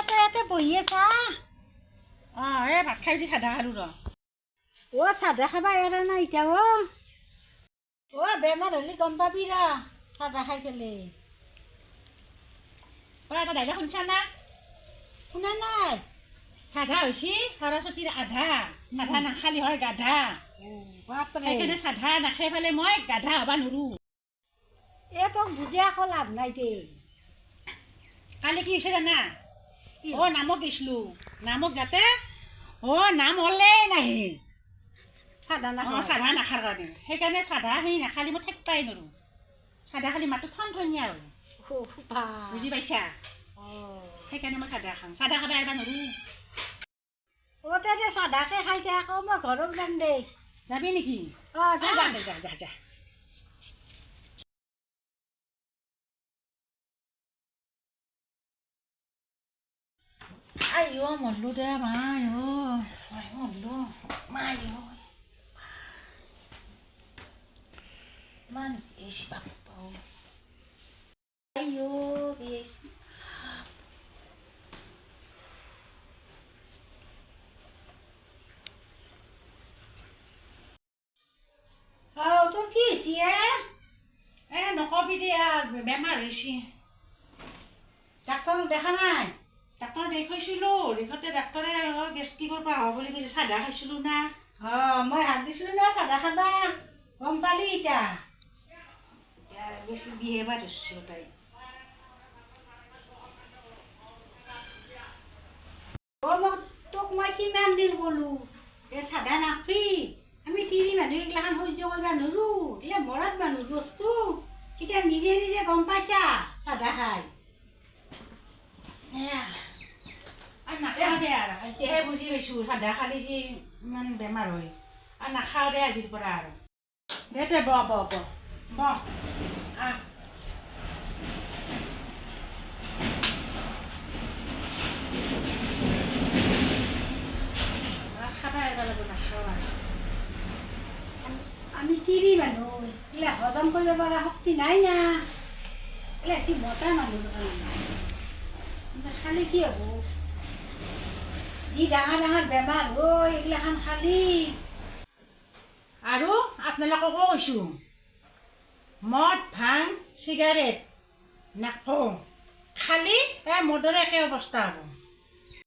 ইয়াতে বহি আছা এই ভাত খাই উঠি চাধা খালোঁ চাধা খাবা এৰা নাই এতিয়া বেমাৰ হ'লে গম পাবি ৰ চাধা খাই পেলাই এটা ডাইলগ শুনছা না শুনা নাই চাধা হৈছে সৰস্বতীৰ আধা চাধা নাখালি হয় গাধা সেইকাৰণে চাধা নাখাই পেলাই মই গাধা হ'ব নোৱাৰোঁ তোক বুজি আকৌ লাভ নাই দে কালি কি হৈছে জানা নামত গৈছিলোঁ নামত যাতে নাম হ'লেই নাহে চাধা নাখাওঁ চাধা নাখাৰ কাৰণে সেইকাৰণে চাধা সেই নাখালি মই থাকিবই নোৱাৰোঁ চাধা খালি মাতটো ঠনঠনীয়া আৰু বুজি পাইছা সেইকাৰণে মই চাধা খাওঁ চাধা খাব এবাৰ নোৱাৰোঁ দে চাধাকে খাইছে আকৌ মই ঘৰত যাম দে যাবি নেকি যা দে যা যা যা আইও মৰলো দে মাই মৰলো মাই ইমান বেছি বাপ আইও বেছি তোৰ কি হৈছে নকবি দে বেমাৰ হৈছে ডাক্তৰক দেখা নাই ডাক্তৰ দেখুৱাইছিলোঁ দেখোঁতে ডাক্তৰে গেষ্ট্ৰিকৰ পৰা হ'ব বুলি কৈছে চাধা খাইছিলোঁ না মই হাত দিছিলোঁ না চাধা খাবা গম পালি এতিয়া বেছি বিহেবা ধৰিছোঁ তাই তোক মই কিমান দিন ক'লোঁ চাধা নাখবি আমি তিৰি মানুহ এইগিলাখান সহ্য কৰিব নোৱাৰোঁ এইগিলা মৰাত মানুহ বস্তু এতিয়া নিজে নিজে গম পাইছা চাধা খাই নাখাওঁ দে আৰু এতিয়াহে বুজি পাইছোঁ চাধা খালি যে ইমান বেমাৰ হয় আৰু নাখাওঁ দে আজিৰ পৰা আৰু দে ব খাবা এবাৰ লাগিব নাখাওঁ আৰু আমি তিৰি মানুহ এইগিলা হজম কৰিব পৰা শক্তি নাই না এইগিলা হৈছে মতা মানুহৰ কাৰণে খালি কি হ'ব যি ডাঙৰ ডাঙৰ বেমাৰ হয় এইগিলাখান খালি আৰু আপোনালোককো কৈছোঁ মদ ভাং চিগাৰেট নাখাওঁ খালি মদৰে একে অৱস্থা হ'ব